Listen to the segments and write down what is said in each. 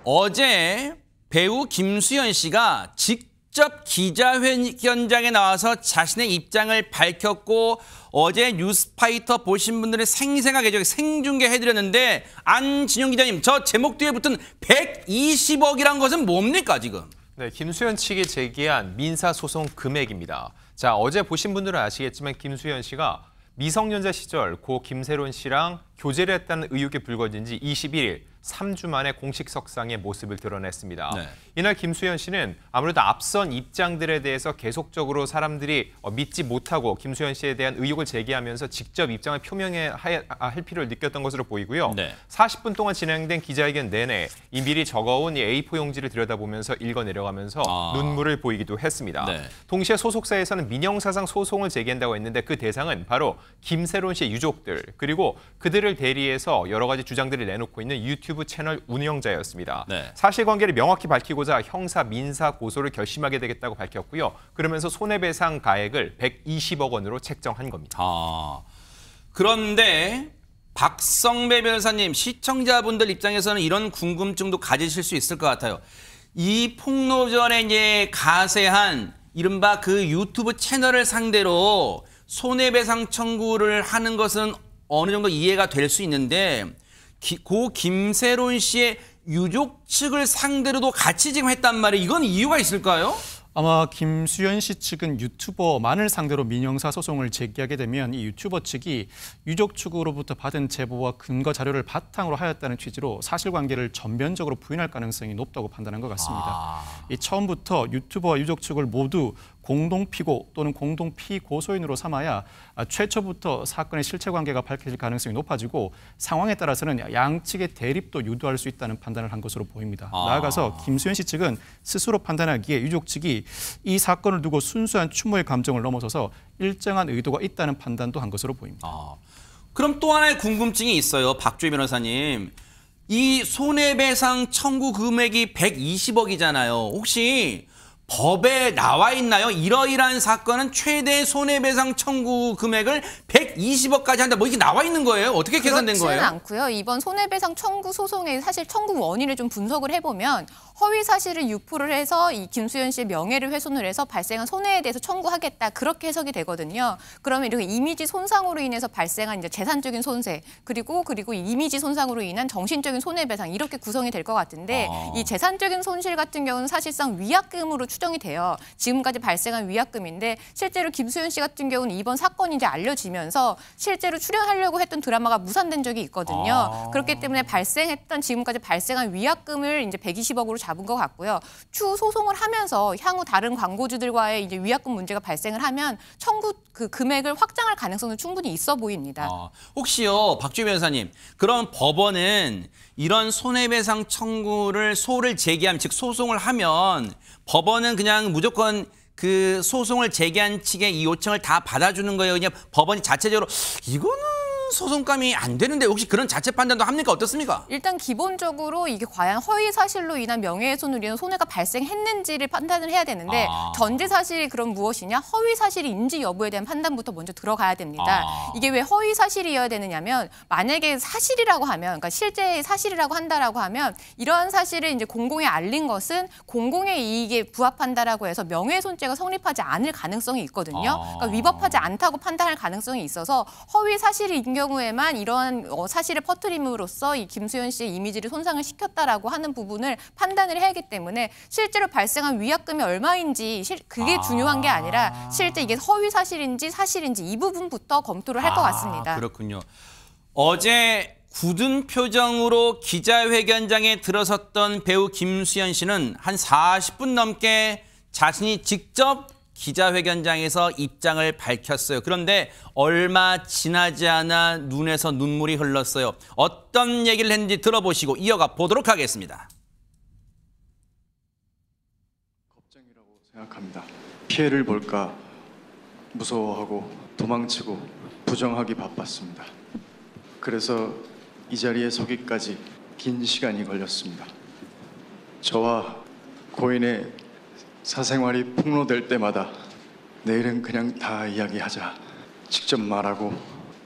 어제 배우 김수현 씨가 직접 기자회견장에 나와서 자신의 입장을 밝혔고 어제 뉴스파이터 보신 분들은 생생하게 생중계해드렸는데 안진영 기자님, 저 제목 뒤에 붙은 120억이란 것은 뭡니까 지금? 네, 김수현 측이 제기한 민사소송 금액입니다. 자, 어제 보신 분들은 아시겠지만 김수현 씨가 미성년자 시절 고 김세론 씨랑 교제를 했다는 의혹이 불거진 지 21일, 3주 만에 공식 석상의 모습을 드러냈습니다. 네. 이날 김수현 씨는 아무래도 앞선 입장들에 대해서 계속적으로 사람들이 믿지 못하고 김수현 씨에 대한 의혹을 제기하면서 직접 입장을 표명해야 할 필요를 느꼈던 것으로 보이고요. 네. 40분 동안 진행된 기자회견 내내 이 미리 적어온 이 A4 용지를 들여다보면서 읽어내려가면서 눈물을 보이기도 했습니다. 네. 동시에 소속사에서는 민형사상 소송을 제기한다고 했는데 그 대상은 바로 김세론 씨의 유족들, 그리고 그들을 대리해서 여러 가지 주장들을 내놓고 있는 유튜브 채널 운영자였습니다. 네. 사실관계를 명확히 밝히고자 형사, 민사 고소를 결심하게 되겠다고 밝혔고요. 그러면서 손해배상 가액을 120억 원으로 책정한 겁니다. 그런데 박성배 변호사님, 시청자분들 입장에서는 이런 궁금증도 가지실 수 있을 것 같아요. 이 폭로전에 이제 가세한 이른바 그 유튜브 채널을 상대로 손해배상 청구를 하는 것은 어느 정도 이해가 될 수 있는데 고 김세론 씨의 유족 측을 상대로도 같이 지금 했단 말이에요. 이건 이유가 있을까요? 아마 김수현 씨 측은 유튜버만을 상대로 민형사 소송을 제기하게 되면 이 유튜버 측이 유족 측으로부터 받은 제보와 근거 자료를 바탕으로 하였다는 취지로 사실관계를 전면적으로 부인할 가능성이 높다고 판단한 것 같습니다. 이 처음부터 유튜버와 유족 측을 모두 공동피고 또는 공동피고소인으로 삼아야 최초부터 사건의 실체관계가 밝혀질 가능성이 높아지고 상황에 따라서는 양측의 대립도 유도할 수 있다는 판단을 한 것으로 보입니다. 나아가서 김수현 씨 측은 스스로 판단하기에 유족 측이 이 사건을 두고 순수한 추모의 감정을 넘어서서 일정한 의도가 있다는 판단도 한 것으로 보입니다. 그럼 또 하나의 궁금증이 있어요. 박주희 변호사님. 이 손해배상 청구 금액이 120억이잖아요. 혹시 법에 나와 있나요? 이러이러한 사건은 최대 손해배상 청구 금액을 120억까지 한다. 뭐 이게 나와 있는 거예요? 어떻게 계산된 거예요? 그렇지는 않고요. 이번 손해배상 청구 소송의 사실 청구 원인을 좀 분석을 해보면 허위 사실을 유포를 해서 이 김수현 씨의 명예를 훼손을 해서 발생한 손해에 대해서 청구하겠다. 그렇게 해석이 되거든요. 그러면 이렇게 이미지 손상으로 인해서 발생한 이제 재산적인 손해 그리고 이미지 손상으로 인한 정신적인 손해배상 이렇게 구성이 될 것 같은데 이 재산적인 손실 같은 경우는 사실상 위약금으로 추정이 돼요. 지금까지 발생한 위약금인데 실제로 김수현 씨 같은 경우는 이번 사건이 이제 알려지면서 실제로 출연하려고 했던 드라마가 무산된 적이 있거든요. 그렇기 때문에 지금까지 발생한 위약금을 이제 120억으로 잡은 것 같고요. 추후 소송을 하면서 향후 다른 광고주들과의 이제 위약금 문제가 발생을 하면 청구 그 금액을 확장할 가능성은 충분히 있어 보입니다. 혹시요, 박주희 변호사님, 그럼 법원은 이런 손해배상 청구를 소를 제기하면, 즉 소송을 하면 법원은 그냥 무조건 그 소송을 제기한 측의 이 요청을 다 받아주는 거예요? 그냥 법원이 자체적으로 이거는 소송감이 안 되는데 혹시 그런 자체 판단도 합니까? 어떻습니까? 일단 기본적으로 이게 과연 허위 사실로 인한 명예훼손으로 인한 손해가 발생했는지를 판단을 해야 되는데 전제 사실이 그럼 무엇이냐? 허위 사실인지 여부에 대한 판단부터 먼저 들어가야 됩니다. 이게 왜 허위 사실이어야 되느냐면 만약에 사실이라고 하면, 그러니까 실제 사실이라고 한다라고 하면 이러한 사실을 이제 공공에 알린 것은 공공의 이익에 부합한다라고 해서 명예훼손죄가 성립하지 않을 가능성이 있거든요. 그러니까 위법하지 않다고 판단할 가능성이 있어서 허위 사실인 경우에만 이러한 사실을 퍼뜨림으로써 이 김수현 씨의 이미지를 손상을 시켰다라고 하는 부분을 판단을 해야 하기 때문에 실제로 발생한 위약금이 얼마인지 그게 중요한 게 아니라 실제 이게 허위 사실인지 사실인지 이 부분부터 검토를 할 것 같습니다. 그렇군요. 어제 굳은 표정으로 기자회견장에 들어섰던 배우 김수현 씨는 한 40분 넘게 자신이 직접 기자회견장에서 입장을 밝혔어요. 그런데 얼마 지나지 않아 눈에서 눈물이 흘렀어요. 어떤 얘기를 했는지 들어보시고 이어가 보도록 하겠습니다. 겁쟁이라고 생각합니다. 피해를 볼까 무서워하고 도망치고 부정하기 바빴습니다. 그래서 이 자리에 서기까지 긴 시간이 걸렸습니다. 저와 고인의 사생활이 폭로될 때마다 내일은 그냥 다 이야기하자, 직접 말하고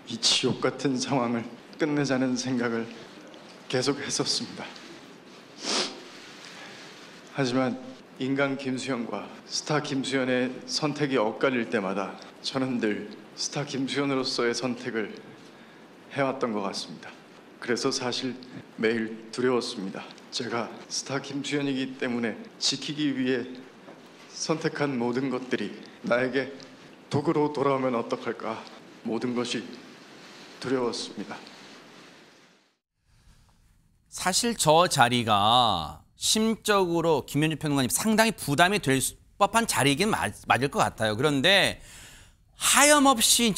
이 지옥 같은 상황을 끝내자는 생각을 계속 했었습니다. 하지만 인간 김수현과 스타 김수현의 선택이 엇갈릴 때마다 저는 늘 스타 김수현으로서의 선택을 해왔던 것 같습니다. 그래서 사실 매일 두려웠습니다. 제가 스타 김수현이기 때문에 지키기 위해 선택한 모든 것들이 나에게 독으로 돌아오면 어떡할까. 모든 것이 두려웠습니다. 사실 저 자리가 심적으로 김현주 평론가님 상당히 부담이 될 법한 자리이긴 맞을 것 같아요. 그런데 하염없이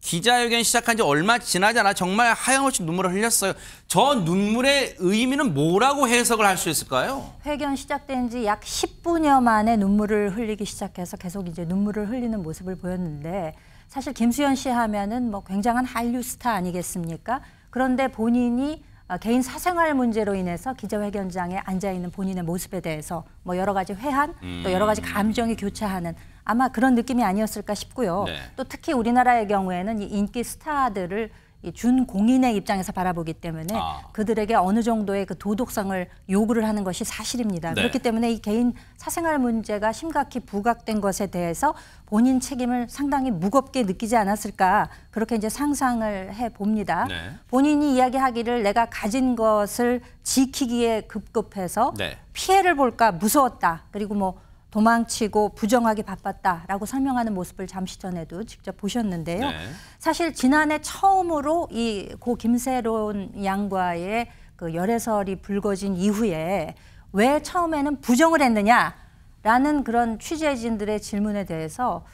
기자회견 시작한 지 얼마 지나지 않아 정말 하염없이 눈물을 흘렸어요. 저 눈물의 의미는 뭐라고 해석을 할 수 있을까요? 회견 시작된 지 약 10분여 만에 눈물을 흘리기 시작해서 계속 이제 눈물을 흘리는 모습을 보였는데 사실 김수현 씨 하면은 뭐 굉장한 한류 스타 아니겠습니까? 그런데 본인이 개인 사생활 문제로 인해서 기자회견장에 앉아있는 본인의 모습에 대해서 뭐 여러 가지 회한 또 여러 가지 감정이 교차하는 아마 그런 느낌이 아니었을까 싶고요. 네. 또 특히 우리나라의 경우에는 이 인기 스타들을 이 준공인의 입장에서 바라보기 때문에 그들에게 어느 정도의 그 도덕성을 요구를 하는 것이 사실입니다. 네. 그렇기 때문에 이 개인 사생활 문제가 심각히 부각된 것에 대해서 본인 책임을 상당히 무겁게 느끼지 않았을까 그렇게 이제 상상을 해 봅니다. 네. 본인이 이야기하기를 내가 가진 것을 지키기에 급급해서 네. 피해를 볼까 무서웠다. 그리고 뭐 도망치고 부정하기 바빴다라고 설명하는 모습을 잠시 전에도 직접 보셨는데요. 네. 사실 지난해 처음으로 이 고 김세론 양과의 그 열애설이 불거진 이후에 왜 처음에는 부정을 했느냐라는 그런 취재진들의 질문에 대해서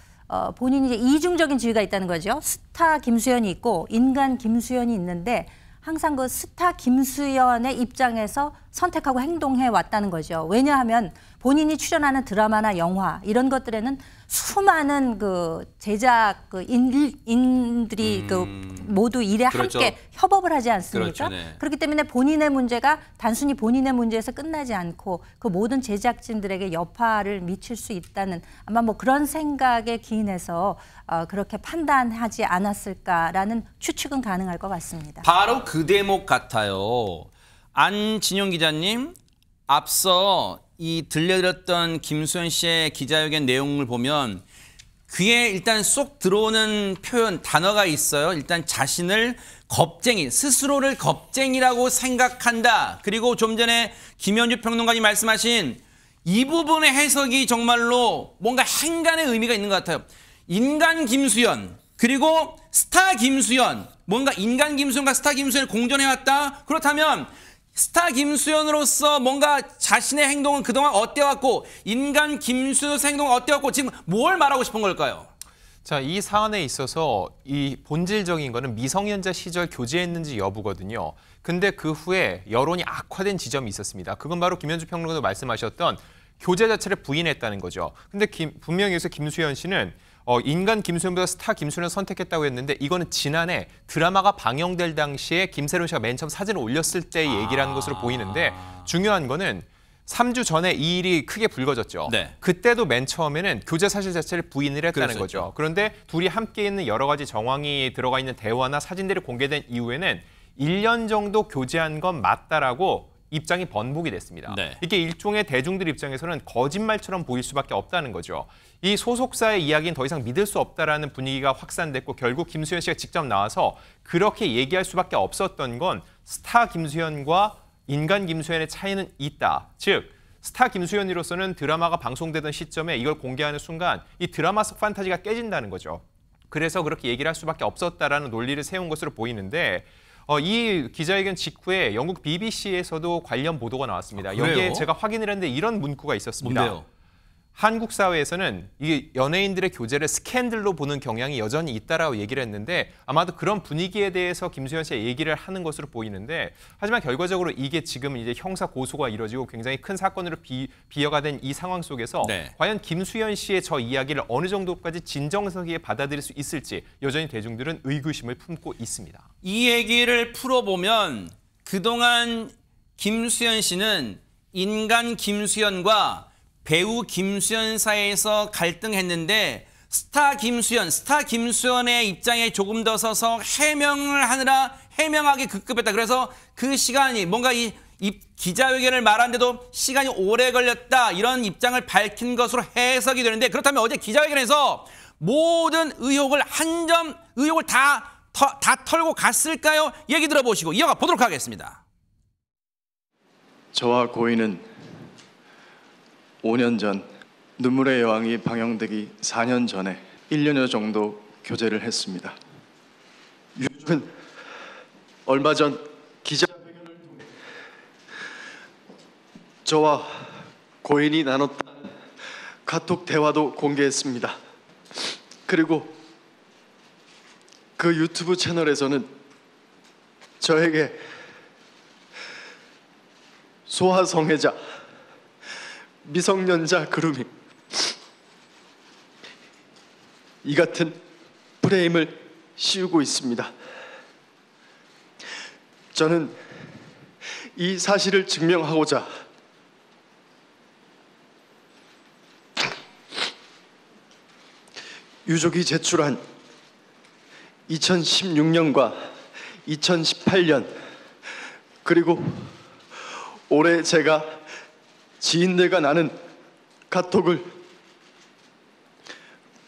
본인이 이제 이중적인 지위가 있다는 거죠. 스타 김수현이 있고 인간 김수현이 있는데 항상 그 스타 김수현의 입장에서 선택하고 행동해 왔다는 거죠. 왜냐하면 본인이 출연하는 드라마나 영화 이런 것들에는 수많은 그 제작 그 인들이 그 모두 일에 그렇죠. 함께 협업을 하지 않습니까? 그렇죠, 네. 그렇기 때문에 본인의 문제가 단순히 본인의 문제에서 끝나지 않고 그 모든 제작진들에게 여파를 미칠 수 있다는 아마 뭐 그런 생각에 기인해서 그렇게 판단하지 않았을까라는 추측은 가능할 것 같습니다. 바로 그 대목 같아요. 안진용 기자님, 앞서 이 들려드렸던 김수현 씨의 기자회견 내용을 보면 귀에 일단 쏙 들어오는 표현, 단어가 있어요. 일단 자신을 겁쟁이, 스스로를 겁쟁이라고 생각한다. 그리고 좀 전에 김현주 평론가님 말씀하신 이 부분의 해석이 정말로 뭔가 행간의 의미가 있는 것 같아요. 인간 김수현, 그리고 스타 김수현, 뭔가 인간 김수현과 스타 김수현을 공존해왔다? 그렇다면 스타 김수현으로서 뭔가 자신의 행동은 그동안 어때왔고 인간 김수현의 행동은 어때왔고 지금 뭘 말하고 싶은 걸까요? 자, 이 사안에 있어서 이 본질적인 거는 미성년자 시절 교제했는지 여부거든요. 근데 그 후에 여론이 악화된 지점이 있었습니다. 그건 바로 김현주 평론가도 말씀하셨던 교제 자체를 부인했다는 거죠. 근데 분명히 여기서 김수현 씨는 인간 김수현보다 스타 김수현을 선택했다고 했는데 이거는 지난해 드라마가 방영될 당시에 김세론 씨가 맨 처음 사진을 올렸을 때의 얘기라는 것으로 보이는데 중요한 거는 3주 전에 이 일이 크게 불거졌죠. 네. 그때도 맨 처음에는 교제 사실 자체를 부인을 했다는 그랬었죠. 거죠. 그런데 둘이 함께 있는 여러 가지 정황이 들어가 있는 대화나 사진들이 공개된 이후에는 1년 정도 교제한 건 맞다라고 입장이 번복이 됐습니다. 네. 이게 일종의 대중들 입장에서는 거짓말처럼 보일 수밖에 없다는 거죠. 이 소속사의 이야기는 더 이상 믿을 수 없다라는 분위기가 확산됐고 결국 김수현 씨가 직접 나와서 그렇게 얘기할 수밖에 없었던 건 스타 김수현과 인간 김수현의 차이는 있다. 즉 스타 김수현으로서는 드라마가 방송되던 시점에 이걸 공개하는 순간 이 드라마 속 판타지가 깨진다는 거죠. 그래서 그렇게 얘기를 할 수밖에 없었다라는 논리를 세운 것으로 보이는데 이 기자회견 직후에 영국 BBC에서도 관련 보도가 나왔습니다. 그래요? 여기에 제가 확인을 했는데 이런 문구가 있었습니다. 뭔데요? 한국 사회에서는 이 연예인들의 교제를 스캔들로 보는 경향이 여전히 있다라고 얘기를 했는데 아마도 그런 분위기에 대해서 김수현 씨가 얘기를 하는 것으로 보이는데 하지만 결과적으로 이게 지금 이제 형사 고소가 이뤄지고 굉장히 큰 사건으로 비화가 된 이 상황 속에서 네. 과연 김수현 씨의 저 이야기를 어느 정도까지 진정성있게 받아들일 수 있을지 여전히 대중들은 의구심을 품고 있습니다. 이 얘기를 풀어보면 그동안 김수현 씨는 인간 김수현과 배우 김수현 사이에서 갈등했는데 스타 김수현의 입장에 조금 더 서서 해명을 하느라 해명하기 급급했다. 그래서 그 시간이 뭔가 이 이 기자회견을 말하는데도 시간이 오래 걸렸다 이런 입장을 밝힌 것으로 해석이 되는데 그렇다면 어제 기자회견에서 모든 의혹을 한 점 의혹을 다 털고 갔을까요? 얘기 들어보시고 이어가 보도록 하겠습니다. 저와 고인은 5년 전 눈물의 여왕이 방영되기 4년 전에 1년여 정도 교제를 했습니다. 유족은 얼마 전 기자회견을 통해 저와 고인이 나눴던 카톡 대화도 공개했습니다. 그리고 그 유튜브 채널에서는 저에게 소아성애자, 미성년자 그루밍 이 같은 프레임을 씌우고 있습니다. 저는 이 사실을 증명하고자 유족이 제출한 2016년과 2018년 그리고 올해 제가 지인들과 나눈 카톡을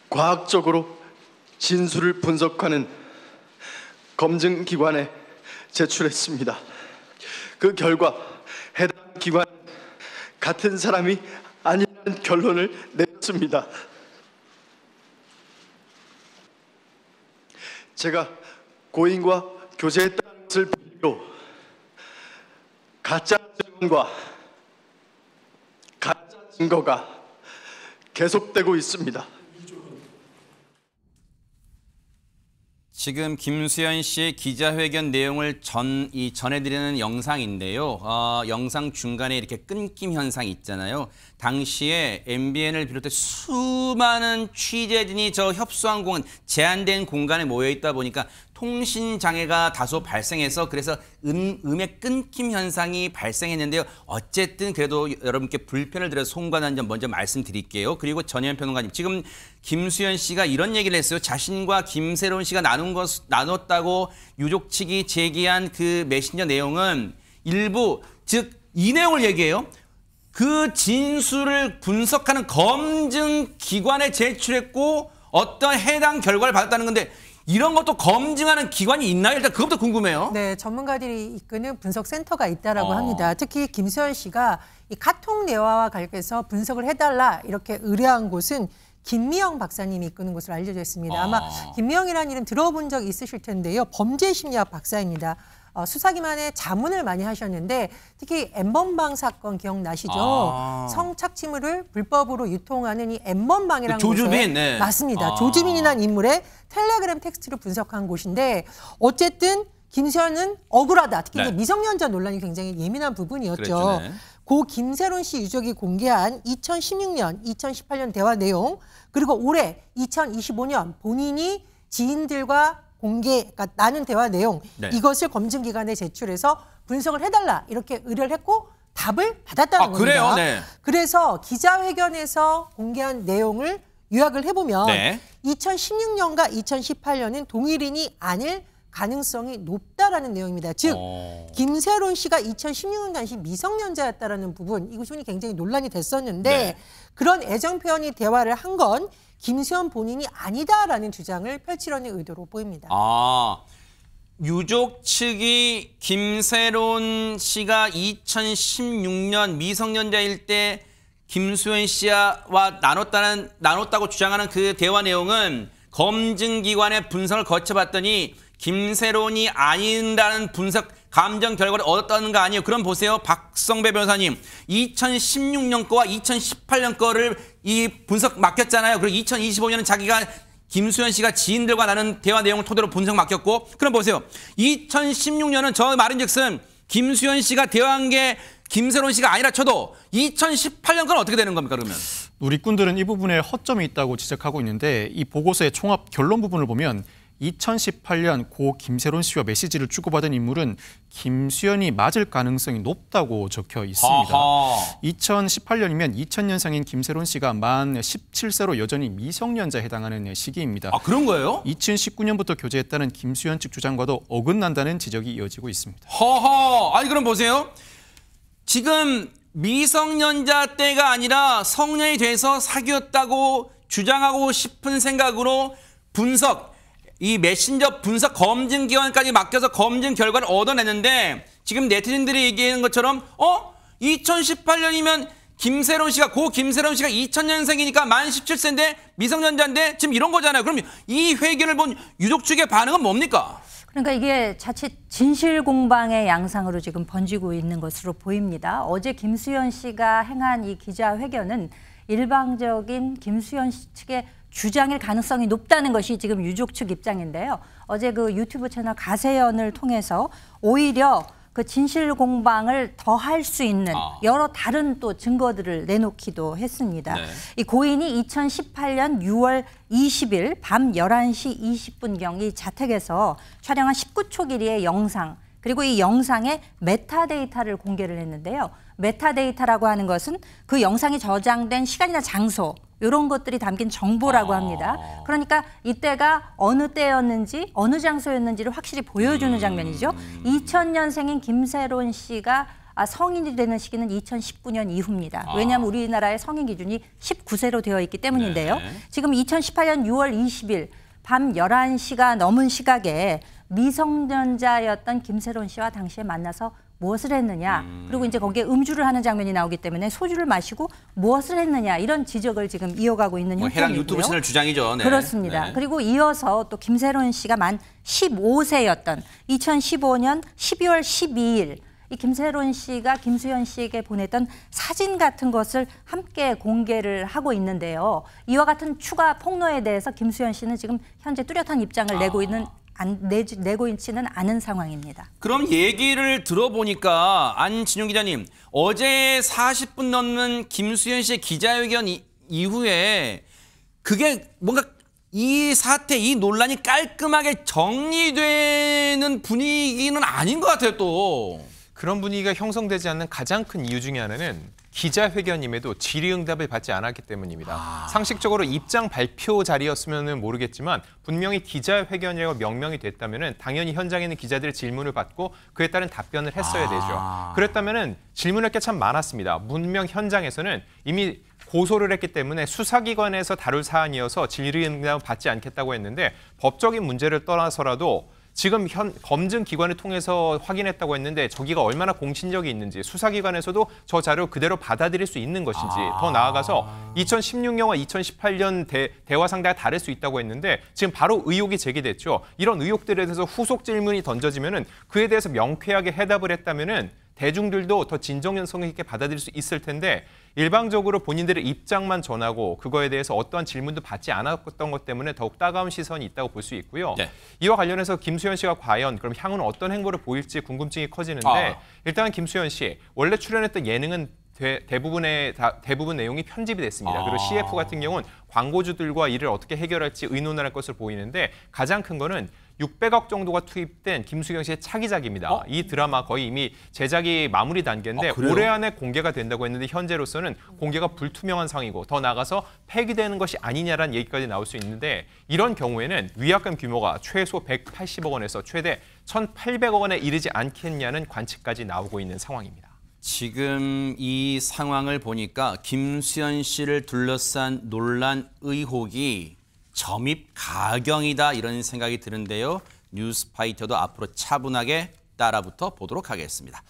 과학적으로 진술을 분석하는 검증기관에 제출했습니다. 그 결과 해당 기관은 같은 사람이 아니라는 결론을 내렸습니다. 제가 고인과 교제했다는 것을 빌미로 가짜 증언과 가짜 증거가 계속되고 있습니다. 지금 김수현 씨의 기자회견 내용을 전해드리는 영상인데요. 영상 중간에 이렇게 끊김 현상이 있잖아요. 당시에 MBN을 비롯해 수많은 취재진이 저 협소한 공간, 제한된 공간에 모여 있다 보니까 통신 장애가 다소 발생해서 그래서 음의 끊김 현상이 발생했는데요. 어쨌든 그래도 여러분께 불편을 드려서 송구하다는 점 먼저 말씀드릴게요. 그리고 전혜연 평론가님, 지금 김수현 씨가 이런 얘기를 했어요. 자신과 김새로운 씨가 나눴다고 유족 측이 제기한 그 메신저 내용은 일부, 즉 이 내용을 얘기해요. 그 진술을 분석하는 검증 기관에 제출했고 어떤 해당 결과를 받았다는 건데 이런 것도 검증하는 기관이 있나요? 일단 그것도 궁금해요. 네, 전문가들이 이끄는 분석센터가 있다라고 합니다. 특히 김수현 씨가 이 카톡 내화와 관련해서 분석을 해달라 이렇게 의뢰한 곳은 김미영 박사님이 이끄는 것으로 알려져 있습니다. 아마 김미영이라는 이름 들어본 적 있으실 텐데요. 범죄심리학 박사입니다. 수사기만의 자문을 많이 하셨는데 특히 엠번방 사건 기억나시죠? 성착취물을 불법으로 유통하는 이 엠번방이라는 조주빈, 곳에 네. 맞습니다. 조주빈이라는 인물의 텔레그램 텍스트를 분석한 곳인데 어쨌든 김수현은 억울하다. 특히 네. 이제 미성년자 논란이 굉장히 예민한 부분이었죠. 그랬죠, 네. 고 김새론 씨 유족이 공개한 2016년, 2018년 대화 내용 그리고 올해 2025년 본인이 지인들과 그러니까 나눈 대화 내용 네. 이것을 검증기관에 제출해서 분석을 해달라 이렇게 의뢰를 했고 답을 받았다는 겁니다. 그래요? 네. 그래서 기자회견에서 공개한 내용을 요약을 해보면 네. 2016년과 2018년은 동일인이 아닐 가능성이 높다라는 내용입니다. 즉 김새론 씨가 2016년 당시 미성년자였다라는 부분 이 부분이 굉장히 논란이 됐었는데 네. 그런 애정 표현이 대화를 한 건 김수현 본인이 아니다라는 주장을 펼치려는 의도로 보입니다. 유족 측이 김새론 씨가 2016년 미성년자일 때 김수현 씨와 나눴다고 주장하는 그 대화 내용은 검증기관의 분석을 거쳐봤더니 김새론이 아닌다는 분석 감정 결과를 얻었다는 거 아니에요? 그럼 보세요. 박성배 변호사님. 2016년 거와 2018년 거를 이 분석 맡겼잖아요. 그리고 2025년은 자기가 김수현 씨가 지인들과 나눈 대화 내용을 토대로 분석 맡겼고 그럼 보세요. 2016년은 저 말인즉슨 김수현 씨가 대화한 게 김새론 씨가 아니라 쳐도 2018년 건 어떻게 되는 겁니까 그러면? 누리꾼들은 이 부분에 허점이 있다고 지적하고 있는데 이 보고서의 총합 결론 부분을 보면 2018년 고 김새론 씨와 메시지를 주고받은 인물은 김수현이 맞을 가능성이 높다고 적혀 있습니다. 2018년이면 2000년생인 김새론 씨가 만 17세로 여전히 미성년자에 해당하는 시기입니다. 그런 거예요? 2019년부터 교제했다는 김수현 측 주장과도 어긋난다는 지적이 이어지고 있습니다. 아니 그럼 보세요. 지금 미성년자 때가 아니라 성년이 돼서 사귀었다고 주장하고 싶은 생각으로 이 메신저 분석 검증 기관까지 맡겨서 검증 결과를 얻어냈는데 지금 네티즌들이 얘기하는 것처럼 2018년이면 김새론 씨가 2000년생이니까 만 17세인데 미성년자인데 지금 이런 거잖아요. 그럼 이 회견을 본 유족 측의 반응은 뭡니까? 그러니까 이게 자칫 진실 공방의 양상으로 지금 번지고 있는 것으로 보입니다. 어제 김수현 씨가 행한 이 기자회견은 일방적인 김수현 씨 측의 주장일 가능성이 높다는 것이 지금 유족 측 입장인데요. 어제 그 유튜브 채널 가세연을 통해서 오히려 그 진실 공방을 더 할 수 있는 여러 다른 또 증거들을 내놓기도 했습니다. 네. 이 고인이 2018년 6월 20일 밤 11시 20분경 이 자택에서 촬영한 19초 길이의 영상, 그리고 이 영상의 메타데이터를 공개를 했는데요. 메타데이터라고 하는 것은 그 영상이 저장된 시간이나 장소, 이런 것들이 담긴 정보라고 합니다. 그러니까 이때가 어느 때였는지 어느 장소였는지를 확실히 보여주는 장면이죠. 2000년생인 김새론 씨가 성인이 되는 시기는 2019년 이후입니다. 왜냐하면 우리나라의 성인 기준이 19세로 되어 있기 때문인데요. 지금 2018년 6월 20일 밤 11시가 넘은 시각에 미성년자였던 김새론 씨와 당시에 만나서 무엇을 했느냐, 그리고 이제 거기에 음주를 하는 장면이 나오기 때문에 소주를 마시고 무엇을 했느냐, 이런 지적을 지금 이어가고 있는 형편이고요. 해당 유튜브 채널 주장이죠. 네. 그렇습니다. 네. 그리고 이어서 또 김새론 씨가 만 15세였던 2015년 12월 12일 이 김새론 씨가 김수현 씨에게 보냈던 사진 같은 것을 함께 공개를 하고 있는데요. 이와 같은 추가 폭로에 대해서 김수현 씨는 지금 현재 뚜렷한 입장을 내고 있지는 않은 상황입니다. 그럼 얘기를 들어보니까 안진용 기자님, 어제 40분 넘는 김수현 씨의 기자회견 이후에 그게 뭔가 이 사태, 이 논란이 깔끔하게 정리되는 분위기는 아닌 것 같아요, 또. 그런 분위기가 형성되지 않는 가장 큰 이유 중에 하나는 기자회견임에도 질의응답을 받지 않았기 때문입니다. 상식적으로 입장 발표 자리였으면 모르겠지만 분명히 기자회견이라고 명명이 됐다면 당연히 현장에 있는 기자들의 질문을 받고 그에 따른 답변을 했어야 되죠. 그랬다면 질문할 게 참 많았습니다. 분명 현장에서는 이미 고소를 했기 때문에 수사기관에서 다룰 사안이어서 질의응답을 받지 않겠다고 했는데 법적인 문제를 떠나서라도 지금 검증기관을 통해서 확인했다고 했는데 저기가 얼마나 공신력이 있는지, 수사기관에서도 저 자료 그대로 받아들일 수 있는 것인지, 더 나아가서 2016년과 2018년 대화 상대가 다를 수 있다고 했는데 지금 바로 의혹이 제기됐죠. 이런 의혹들에 대해서 후속 질문이 던져지면은 그에 대해서 명쾌하게 해답을 했다면은 대중들도 더 진정성 있게 받아들일 수 있을 텐데 일방적으로 본인들의 입장만 전하고 그거에 대해서 어떠한 질문도 받지 않았던 것 때문에 더욱 따가운 시선이 있다고 볼 수 있고요. 네. 이와 관련해서 김수현 씨가 과연 그럼 향후는 어떤 행보를 보일지 궁금증이 커지는데 일단 김수현 씨 원래 출연했던 예능은 대부분 내용이 편집이 됐습니다. 그리고 CF 같은 경우는 광고주들과 이를 어떻게 해결할지 의논을 할 것으로 보이는데 가장 큰 거는 600억 정도가 투입된 김수경 씨의 차기작입니다. 이 드라마 거의 이미 제작이 마무리 단계인데 올해 안에 공개가 된다고 했는데 현재로서는 공개가 불투명한 상황이고 더 나아가서 폐기되는 것이 아니냐라는 얘기까지 나올 수 있는데 이런 경우에는 위약금 규모가 최소 180억 원에서 최대 1,800억 원에 이르지 않겠냐는 관측까지 나오고 있는 상황입니다. 지금 이 상황을 보니까 김수현 씨를 둘러싼 논란 의혹이 점입 가경이다 이런 생각이 드는데요. 뉴스파이터도 앞으로 차분하게 따라붙어 보도록 하겠습니다.